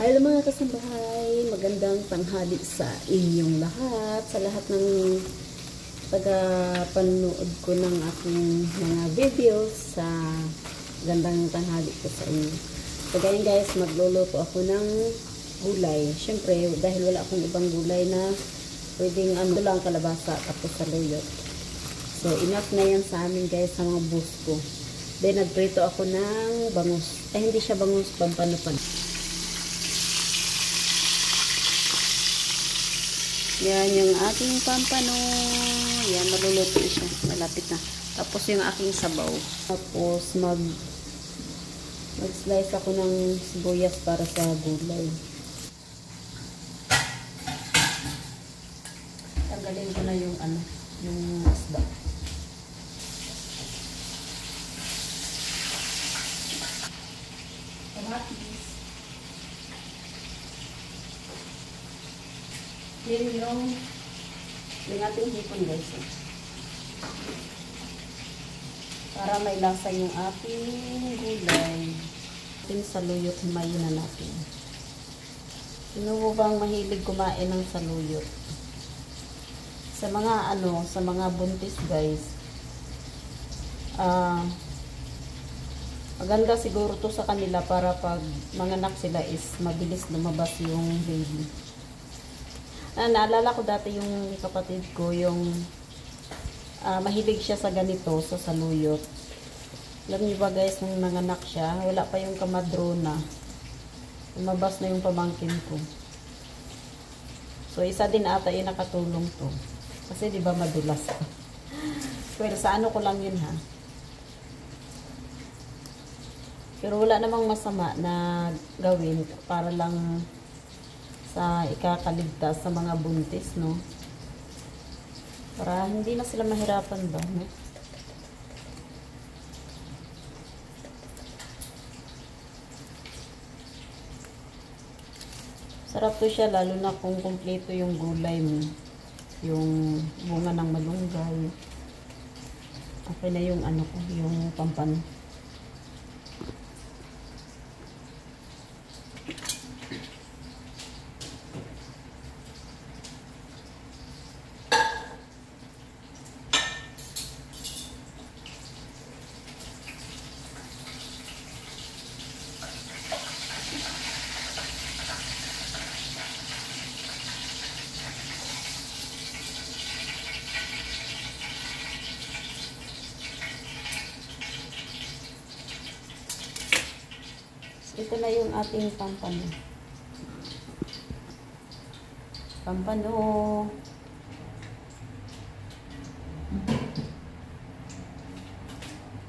Hello mga kasambahay, magandang tanghali sa inyong lahat, sa lahat ng taga-panood ko ng aking mga videos, sa gandang tanghali ko sa inyo. So ganyan guys, magluluto ako ng gulay. Siyempre, dahil wala akong ibang gulay na pwedeng lang kalabasa tapos saluyot. So enough na yan sa amin guys, sa mga bus ko. Then nagprito ako ng bangus. Ay hindi siya bangus, pampanopan. Yan yung aking pampano. Yan, maluluto siya. Malapit na. Tapos yung aking sabaw. Tapos mag-slice ako ng sibuyas para sa gulay. Tanggalin ko na yung yung isda. Kamatis. Yan yung ating hipon guys. Para may lasa yung ating gulay. Ating saluyot, himayin na natin. Sino mo bang mahilig kumain ng saluyot? Sa mga buntis guys. Maganda siguro to sa kanila para pag manganak sila is mabilis lumabas yung baby. Naalala ko dati yung kapatid ko, yung mahilig siya sa ganito, sa saluyot. Alam niyo ba guys, nung nanganak siya, wala pa yung kamadrona. Lumabas na yung pamangkin ko. So, isa din ata yung nakatulong to. Kasi di ba madulas ko. Well, sa ano ko lang yun ha. Pero wala namang masama na gawin para lang sa ikakaligtas sa mga buntis, no? Para hindi na sila mahirapan ba, no? Sarap to siya, lalo na kung kumpleto yung gulay mo. Yung bunga ng malunggay. Okay na yung yung pampano. Ito na yung ating pampano. Pampano.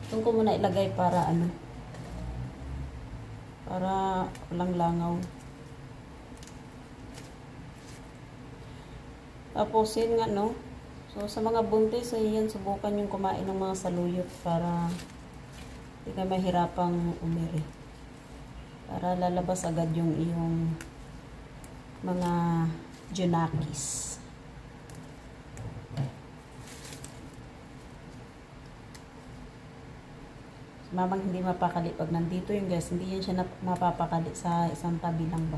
Ito ko muna ilagay para para walang langaw. Tapos yun nga, no? So sa mga buntis, ayan, subukan yung kumain ng mga saluyot para hindi ka mahirapang umiri. Para lalabas agad yung iyong mga junakis. Mamang hindi mapakali pag nandito yung guys, hindi yan siya mapapakali sa isang tabi lang ba.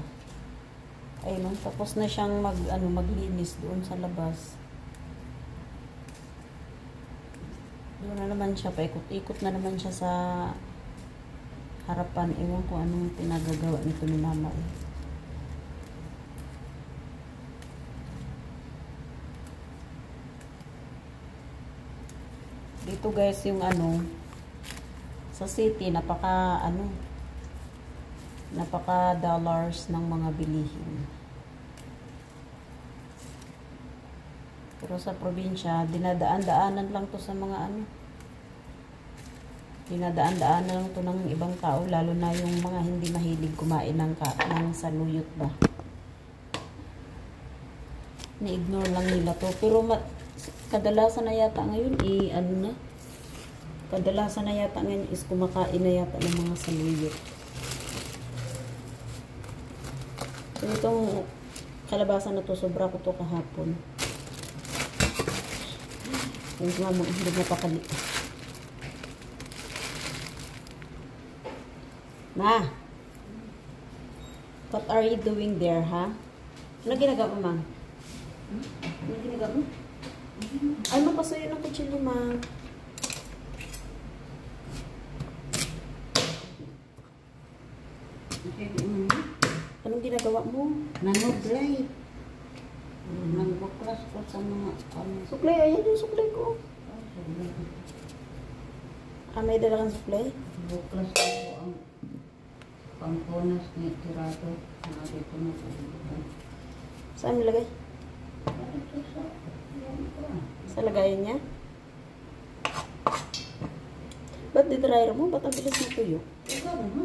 Ayun, tapos na siyang maglinis doon sa labas. Doon na naman siya, paikot-ikot na naman siya sa harapan. Ewan ko anong pinagagawa nito ni mama eh. Dito guys yung sa city napaka dollars ng mga bilihin. Pero sa probinsya dinadaan-daanan lang to sa mga dinadaan-daan lang to ng ibang tao, lalo na yung mga hindi mahilig kumain ng saluyot ba. Ni-ignore lang nila to. Pero kadalasan na yata ngayon kadalasan na yata ngayon is kumakain na yata ng mga saluyot. So itong kalabasan na to, sobra ko to kahapon. Yung mama, hindi napakali. Ma! Cut What are you doing there, ha? Ano ginagawa mo, Mang? Ano ginagawa mo? Ay, mapasuyo ng kutsilyo, Mang. Anong ginagawa mo? Nanuglay. Nagbuklas ko sa mga Suklay, ayan yung suklay ko. May dala kang suklay? Buklas ko ang pangpunas ni Tirado. Dito na po. Saan nilagay? Dito Sa lagayan niya? Ba't di-dryer mo? Ba't ang bilis na tuyo? Ikaw, ha?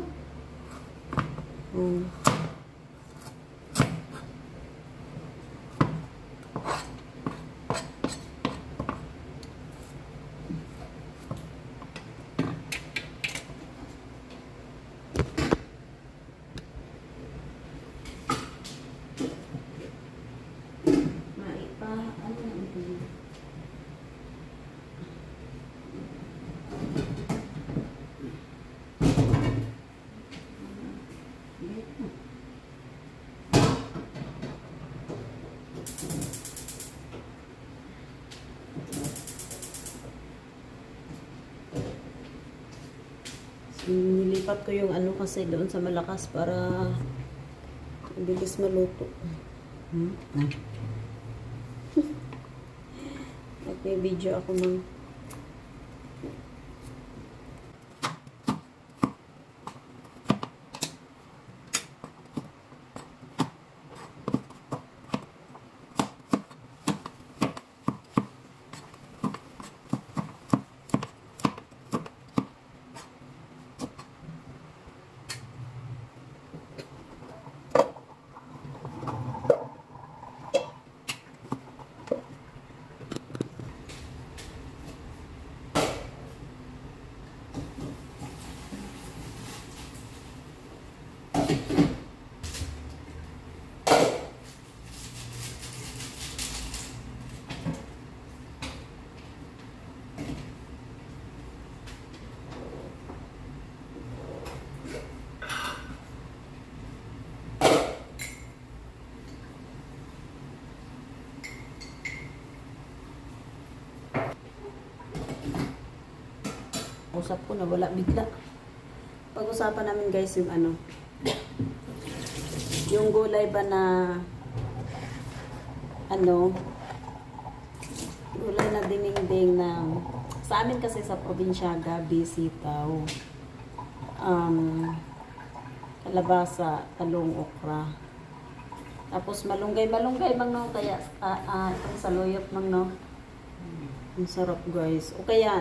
Nilipat ko yung ano kasi doon sa malakas para bilis maluto. Nag-video ako, Mang. Usap ko na wala bigla. Pag-usapan namin guys yung ano, yung gulay ba na ano, gulay na dinengdeng na sa amin kasi sa probinsya, gabi, sitaw, kalabasa, talong, okra. Tapos malunggay mang no, kaya itong saluyot mang no. Ang sarap guys. O kaya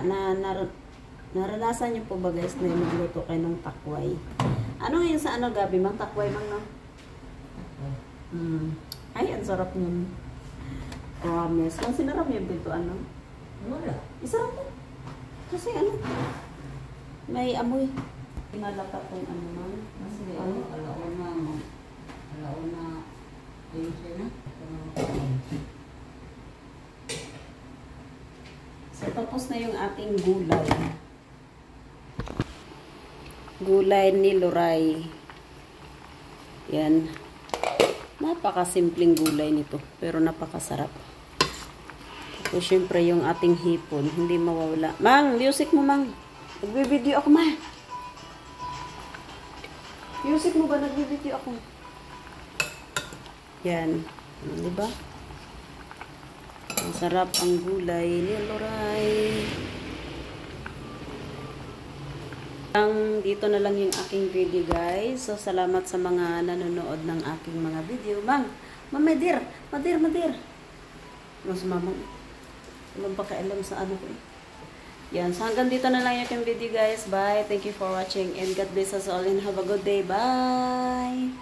naranasan niyo po ba guys na magluto kayo ng takway? Ano yung sa ano gabi mang takway mang no? Ay, ang sarap nun. Promise. Kung sinarap niyo dito ano? Wala. Isarap mo. Kasi ano? May amoy. Inalaka kung ano man. Kasi alauna. Ayun siya na. So, tapos na yung ating gulay. Gulay ni Loray. Yan. Napakasimpleng gulay nito. Pero napakasarap. Tapos, syempre, yung ating hipon. Hindi mawawala. Mang, music mo, Mang. Nagbe-video ako, Mang. Music mo ba? Nagbe-video ako. Yan. Diba? Ang sarap ang gulay ni Loray. Dito na lang yung aking video guys. So salamat sa mga nanonood ng aking mga video. Mang, madir. Mas mamang. Walang pakialam sa ano ko eh. Yan. So hanggang dito na lang yung aking video guys. Bye. Thank you for watching and God bless us all and have a good day. Bye.